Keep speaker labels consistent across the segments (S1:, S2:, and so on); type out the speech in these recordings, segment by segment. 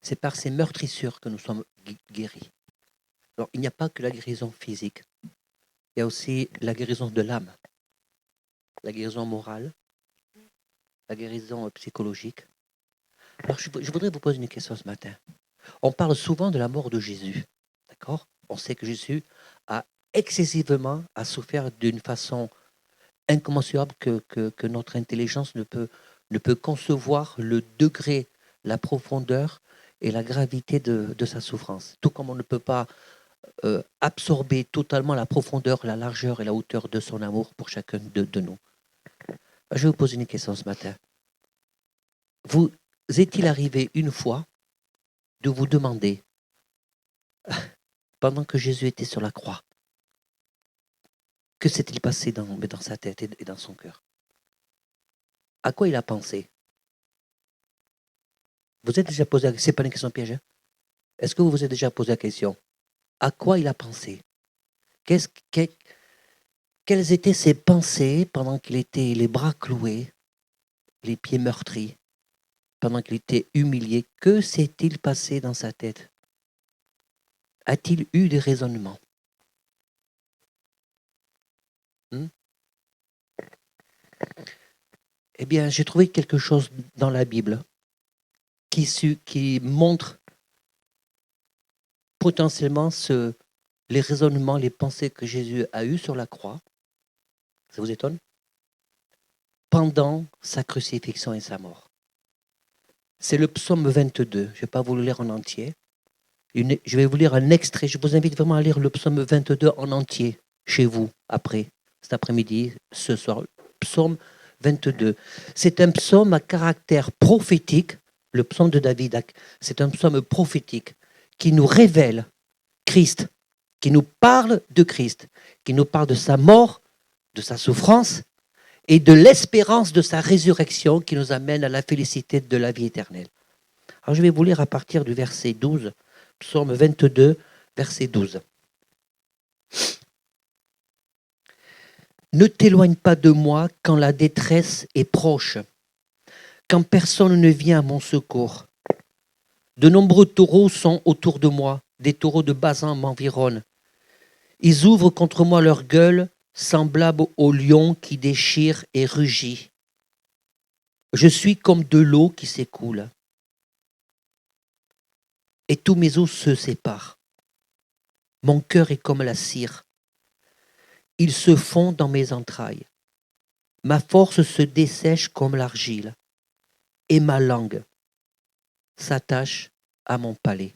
S1: C'est par ces meurtrissures que nous sommes guéris. Alors, il n'y a pas que la guérison physique. Il y a aussi la guérison de l'âme, la guérison morale, la guérison psychologique. Alors, je voudrais vous poser une question ce matin. On parle souvent de la mort de Jésus, d'accord? On sait que Jésus a excessivement souffert d'une façon incommensurable que notre intelligence ne peut concevoir le degré, la profondeur et la gravité de sa souffrance. Tout comme on ne peut pas absorber totalement la profondeur, la largeur et la hauteur de son amour pour chacun de nous. Je vais vous poser une question ce matin. Vous est-il arrivé une fois de vous demander, pendant que Jésus était sur la croix, que s'est-il passé dans sa tête et dans son cœur? À quoi il a pensé? Vous êtes déjà posé, c'est pas une question piège, hein? Est-ce que vous vous êtes déjà posé la question? À quoi il a pensé? Quelles étaient ses pensées pendant qu'il était les bras cloués, les pieds meurtris, pendant qu'il était humilié? Que s'est-il passé dans sa tête? A-t-il eu des raisonnements? Eh bien, j'ai trouvé quelque chose dans la Bible qui montre potentiellement les raisonnements, les pensées que Jésus a eues sur la croix. Ça vous étonne? Pendant sa crucifixion et sa mort. C'est le psaume 22. Je ne vais pas vous le lire en entier. Je vais vous lire un extrait. Je vous invite vraiment à lire le psaume 22 en entier, chez vous, après, cet après-midi, ce soir. Psaume 22. C'est un psaume à caractère prophétique. Le psaume de David, c'est un psaume prophétique qui nous révèle Christ, qui nous parle de Christ, qui nous parle de sa mort, de sa souffrance et de l'espérance de sa résurrection qui nous amène à la félicité de la vie éternelle. Alors je vais vous lire à partir du verset 12, psaume 22, verset 12. Ne t'éloigne pas de moi quand la détresse est proche, quand personne ne vient à mon secours. De nombreux taureaux sont autour de moi, des taureaux de Basan m'environnent. Ils ouvrent contre moi leur gueule, semblables au lion qui déchire et rugit. Je suis comme de l'eau qui s'écoule. Et tous mes os se séparent. Mon cœur est comme la cire. Il se fond dans mes entrailles. Ma force se dessèche comme l'argile. Et ma langue s'attache à mon palais.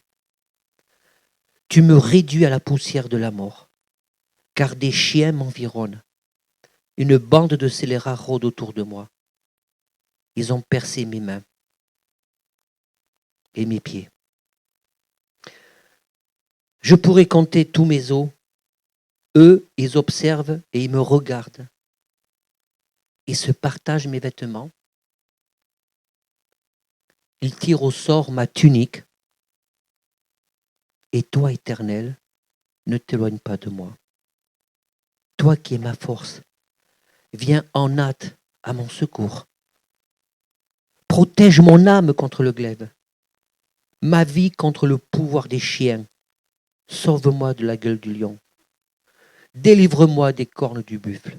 S1: Tu me réduis à la poussière de la mort, car des chiens m'environnent. Une bande de scélérats rôde autour de moi. Ils ont percé mes mains et mes pieds. Je pourrais compter tous mes os. Eux, ils observent et ils me regardent. Ils se partagent mes vêtements. Ils tirent au sort ma tunique. Et toi, Éternel, ne t'éloigne pas de moi. Toi qui es ma force, viens en hâte à mon secours. Protège mon âme contre le glaive, ma vie contre le pouvoir des chiens. Sauve-moi de la gueule du lion. Délivre-moi des cornes du buffle.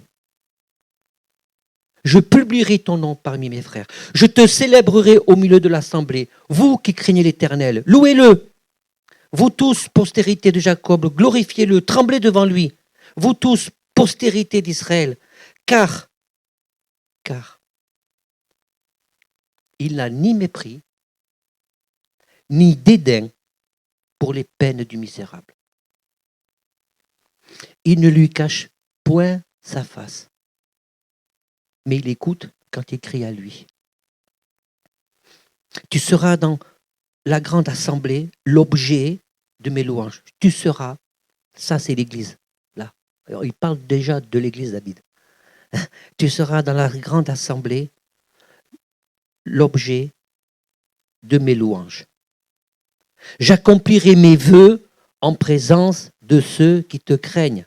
S1: Je publierai ton nom parmi mes frères. Je te célébrerai au milieu de l'assemblée. Vous qui craignez l'Éternel, louez-le. Vous tous, postérité de Jacob, glorifiez-le, tremblez devant lui. Vous tous, postérité d'Israël, car il n'a ni mépris, ni dédain pour les peines du misérable. Il ne lui cache point sa face, mais il écoute quand il crie à lui. Tu seras dans la grande assemblée l'objet de mes louanges. Tu seras, ça c'est l'Église, là. Alors, il parle déjà de l'Église, David. Tu seras dans la grande assemblée l'objet de mes louanges. J'accomplirai mes vœux en présence de ceux qui te craignent.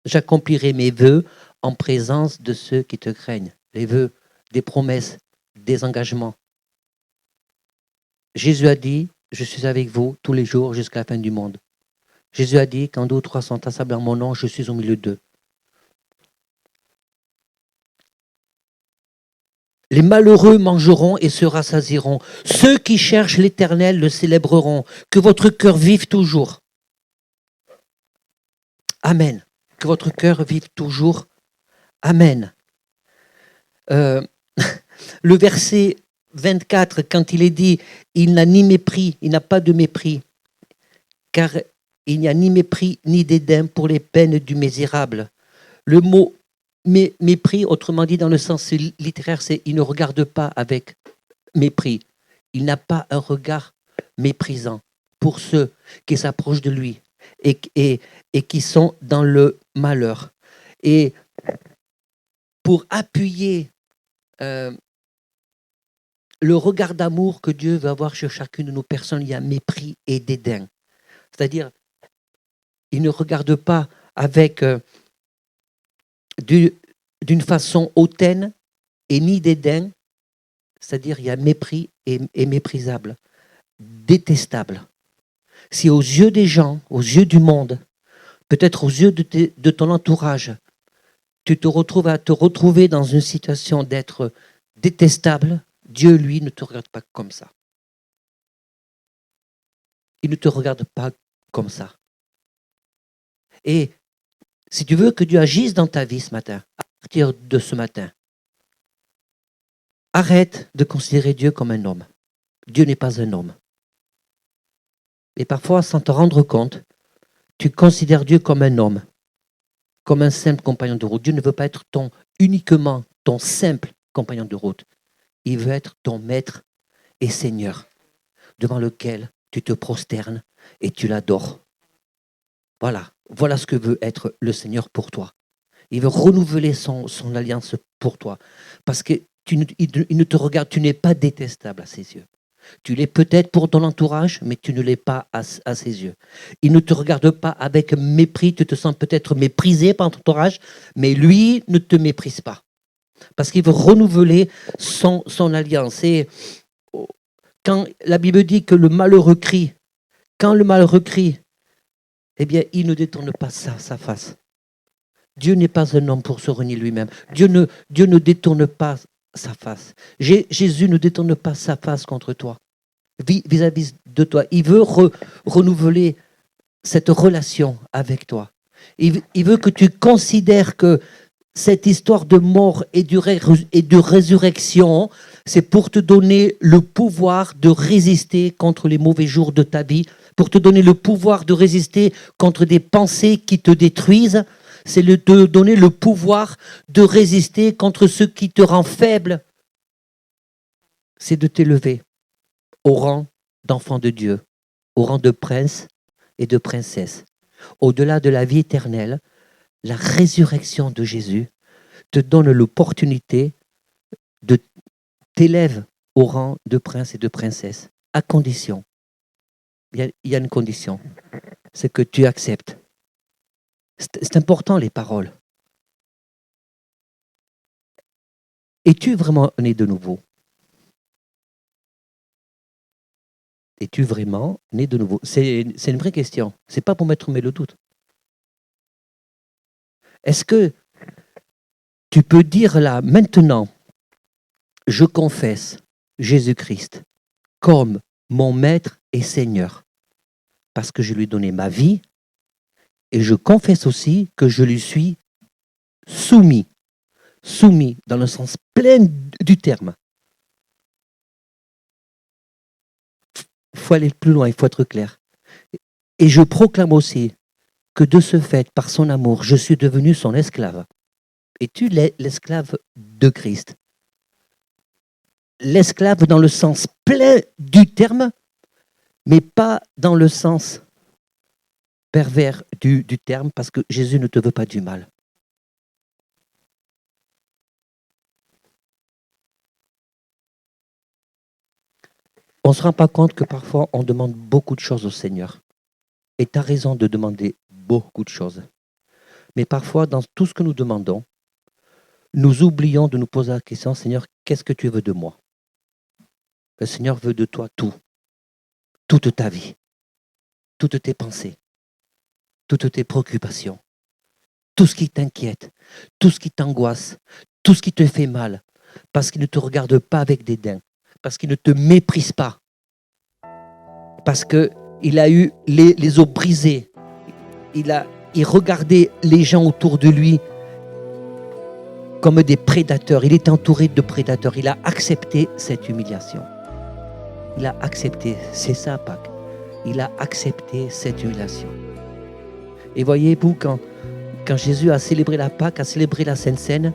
S1: J'accomplirai mes vœux en présence de ceux qui te craignent. Les vœux, des promesses, des engagements. Jésus a dit, je suis avec vous tous les jours jusqu'à la fin du monde. Jésus a dit, quand 2 ou 3 sont assemblés en mon nom, je suis au milieu d'eux. Les malheureux mangeront et se rassasieront. Ceux qui cherchent l'Éternel le célébreront. Que votre cœur vive toujours. Amen. Que votre cœur vive toujours. Amen. Le verset 24, quand il est dit, il n'a ni mépris, il n'a pas de mépris, car il n'y a ni mépris ni dédain pour les peines du misérable. Le mot mépris, autrement dit dans le sens littéraire, c'est il ne regarde pas avec mépris. Il n'a pas un regard méprisant pour ceux qui s'approchent de lui et qui sont dans le malheur. Et pour appuyer le regard d'amour que Dieu veut avoir sur chacune de nos personnes, il y a mépris et dédain. C'est-à-dire, il ne regarde pas avec d'une façon hautaine et ni dédain, c'est-à-dire il y a mépris et méprisable, détestable. Si aux yeux des gens, aux yeux du monde, peut-être aux yeux de ton entourage, tu te retrouves à te retrouver dans une situation d'être détestable, Dieu, lui, ne te regarde pas comme ça. Il ne te regarde pas comme ça. Et si tu veux que Dieu agisse dans ta vie ce matin, à partir de ce matin, arrête de considérer Dieu comme un homme. Dieu n'est pas un homme. Et parfois, sans te rendre compte, tu considères Dieu comme un homme, comme un simple compagnon de route. Dieu ne veut pas être uniquement ton simple compagnon de route. Il veut être ton maître et Seigneur, devant lequel tu te prosternes et tu l'adores. Voilà ce que veut être le Seigneur pour toi. Il veut renouveler son alliance pour toi. Parce qu'il ne te regarde, tu n'es pas détestable à ses yeux. Tu l'es peut-être pour ton entourage, mais tu ne l'es pas à ses yeux. Il ne te regarde pas avec mépris, tu te sens peut-être méprisé par ton entourage, mais lui ne te méprise pas. Parce qu'il veut renouveler son alliance. Et quand la Bible dit que le malheureux crie, quand le malheureux crie, eh bien, il ne détourne pas sa face. Dieu n'est pas un homme pour se renier lui-même. Dieu ne détourne pas sa face. Jésus ne détourne pas sa face contre toi, vis-à-vis de toi. Il veut renouveler cette relation avec toi. Il veut que tu considères que cette histoire de mort et de résurrection, c'est pour te donner le pouvoir de résister contre les mauvais jours de ta vie, pour te donner le pouvoir de résister contre des pensées qui te détruisent. C'est de te donner le pouvoir de résister contre ce qui te rend faible. C'est de t'élever au rang d'enfant de Dieu, au rang de prince et de princesse. Au-delà de la vie éternelle, la résurrection de Jésus te donne l'opportunité de t'élever au rang de prince et de princesse, à condition. Il y a une condition, c'est que tu acceptes. C'est important les paroles. Es-tu vraiment né de nouveau? Es-tu vraiment né de nouveau? C'est une vraie question. Ce n'est pas pour mettre le doute. Est-ce que tu peux dire là, maintenant, je confesse Jésus-Christ comme mon maître et Seigneur, parce que je lui ai donné ma vie, et je confesse aussi que je lui suis soumis dans le sens plein du terme. Il faut aller plus loin, il faut être clair. Et je proclame aussi que de ce fait, par son amour, je suis devenu son esclave. Et tu es l'esclave de Christ. L'esclave dans le sens plein du terme, mais pas dans le sens pervers du terme, parce que Jésus ne te veut pas du mal. On ne se rend pas compte que parfois on demande beaucoup de choses au Seigneur. Et tu as raison de demander beaucoup de choses. Mais parfois, dans tout ce que nous demandons, nous oublions de nous poser la question, Seigneur, qu'est-ce que tu veux de moi? Le Seigneur veut de toi tout. toute ta vie, toutes tes pensées, toutes tes préoccupations, tout ce qui t'inquiète, tout ce qui t'angoisse, tout ce qui te fait mal, parce qu'il ne te regarde pas avec dédain, parce qu'il ne te méprise pas, parce qu'il a eu les os brisés, il regardait les gens autour de lui comme des prédateurs. Il est entouré de prédateurs. Il a accepté cette humiliation. Il a accepté, c'est ça Pâques. Il a accepté cette humiliation. Et voyez-vous, quand Jésus a célébré la Pâques, a célébré la Sainte Seine,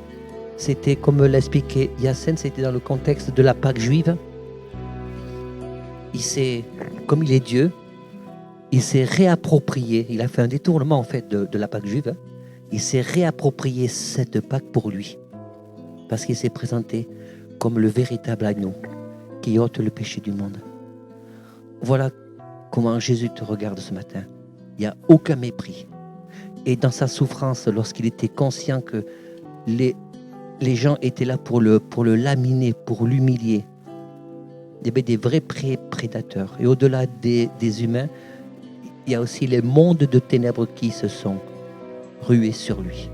S1: c'était comme l'expliquait Yacine, c'était dans le contexte de la Pâque juive. Comme il est Dieu, il s'est réapproprié, il a fait un détournement en fait de la Pâque juive, il s'est réapproprié cette Pâque pour lui, parce qu'il s'est présenté comme le véritable agneau qui ôte le péché du monde. Voilà comment Jésus te regarde ce matin. Il n'y a aucun mépris. Et dans sa souffrance, lorsqu'il était conscient que les gens étaient là pour le laminer, pour l'humilier, il y avait des vrais prédateurs. Et au-delà des humains, il y a aussi les mondes de ténèbres qui se sont rués sur lui.